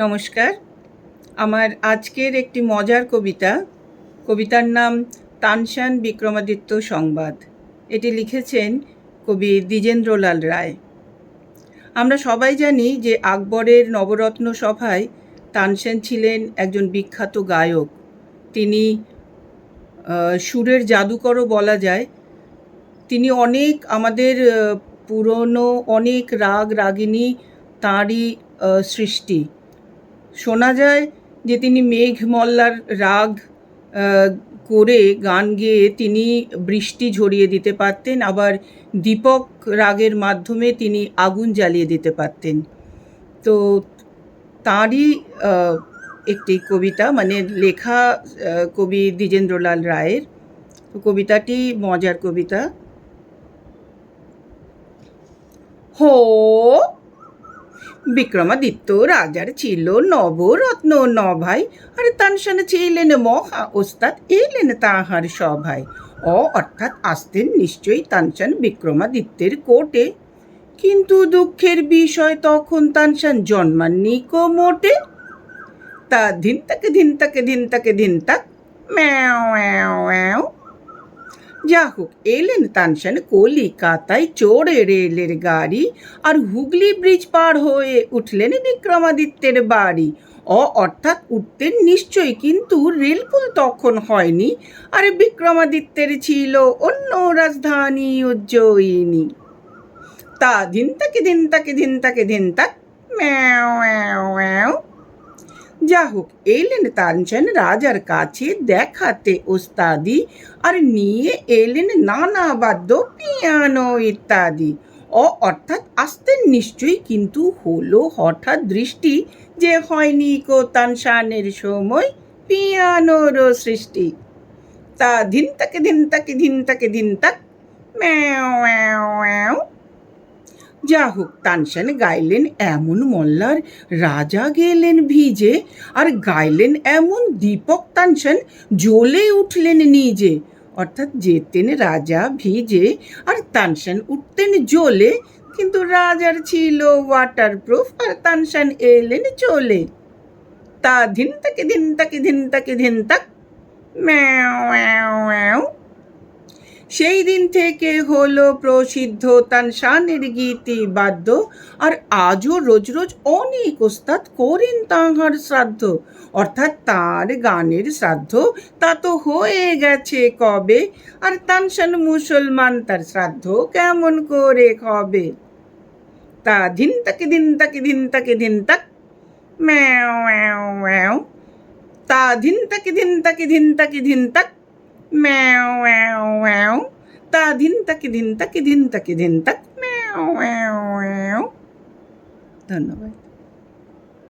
নমস্কার। আমার আজকের একটি মজার কবিতার নাম তানসেন বিক্রমাদিত্য সংবাদ। এটি লিখেছেন কবি দ্বিজেন্দ্রলাল রায়। আমরা সবাই জানি যে আকবরের নবরত্ন সভায় তানসেন ছিলেন একজন বিখ্যাত গায়ক। তিনি সুরের জাদুকরও বলা যায়। তিনি অনেক আমাদের পুরনো অনেক রাগ রাগিনী তাঁরই সৃষ্টি। শোনা যায় যে তিনি মেঘমল্লার রাগ করে গান গেয়ে তিনি বৃষ্টি ঝরিয়ে দিতে পারতেন, আবার দীপক রাগের মাধ্যমে তিনি আগুন জ্বালিয়ে দিতে পারতেন। তো তাঁরই একটি কবিতা, মানে লেখা কবি দ্বিজেন্দ্রলাল রায়ের। কবিতাটি মজার কবিতা। হো বিক্রমাদিত্য রাজার ছিল নবরত্ন নভাই, আর তানসেন ছিলেন মহা ওস্তাদ, এলেন তাহার সভায়। অর্থাৎ আসতেন নিশ্চয়ই তানসেন বিক্রমাদিত্যের কোর্টে, কিন্তু দুঃখের বিষয় তখন তানসেন জন্মাননি কো মোটে। তা ধিন তাকে ধিন তাকে ধিন তাকে ধিন তাক ম্যাও ম্যাও ম্যাও। যা হোক, এলেন তানসেন কলিকাতায় চড়ে রেলের গাড়ি, আর হুগলি ব্রিজ পার হয়ে উঠলেন বিক্রমাদিত্যের বাড়ি। অর্থাৎ উঠতেন নিশ্চয়ই, কিন্তু রেলপুল তখন হয়নি, আর বিক্রমাদিত্যের ছিল অন্য রাজধানী উজ্জয়িনী। তা ধিন তাকে ধিন তাকে ধিন তাকে ধিন তাক ম্যাও ম্যাও ম্যাও। যা হোক, এলেন তানসেন রাজার কাছে দেখাতে ওস্তাদি, আর নিয়ে এলেন নানা বাদ্য পিয়ানো ইত্যাদি। অর্থাৎ আসতেন নিশ্চয়ই, কিন্তু হলো হঠাৎ দৃষ্টি যে হয়নি কো তানসেনের সময় পিয়ানোর সৃষ্টি। তা ধিন তাকে ধিন তাকে ধিন তাকে ধিন তাক ম্যাও ম্যাও ম্যাও। যা হোক, তানসেন গাইলেন এমন মল্লার রাজা গেলেন ভিজে, আর গাইলেন এমন দীপক তানসেন জ্বলে উঠলেন নিজে। অর্থাৎ যেতেন রাজা ভিজে আর তানসেন উঠতেন জ্বলে, কিন্তু রাজার ছিল ওয়াটারপ্রুফ, আর তানসেন এলেন চলে। তা ধিন তাকে ধিন তাকে ধিন তাকে ধিন তাক ম্যাও ম্যাও ম্যাও। সেই দিন থেকে হলো প্রসিদ্ধ তানসেনের গীতি বাদ্য, আর আজও রোজ রোজ অনেক ওস্তাদ করেন তাঁহার শ্রাদ্ধ। অর্থাৎ তাঁর গানের শ্রাদ্ধ তা তো হয়ে গেছে কবে, আর তানসেন মুসলমান, তার শ্রাদ্ধ কেমন করে হবে। তা ধিন তাকে ধিন তাকে ধিন তাকে ধিন তাক ম্যাও ম্যাও ম্যাও। তা ধিন তাকে ধিন তাকে ধিন তাকে ধিন তাক ম্যাও ম্যাও ম্যাও। তা ধিন তাকে ধিন তাকে ধিন তাকে ধিন তাক ম্যাও ম্যাও ম্যাও। ধন্যবাদ।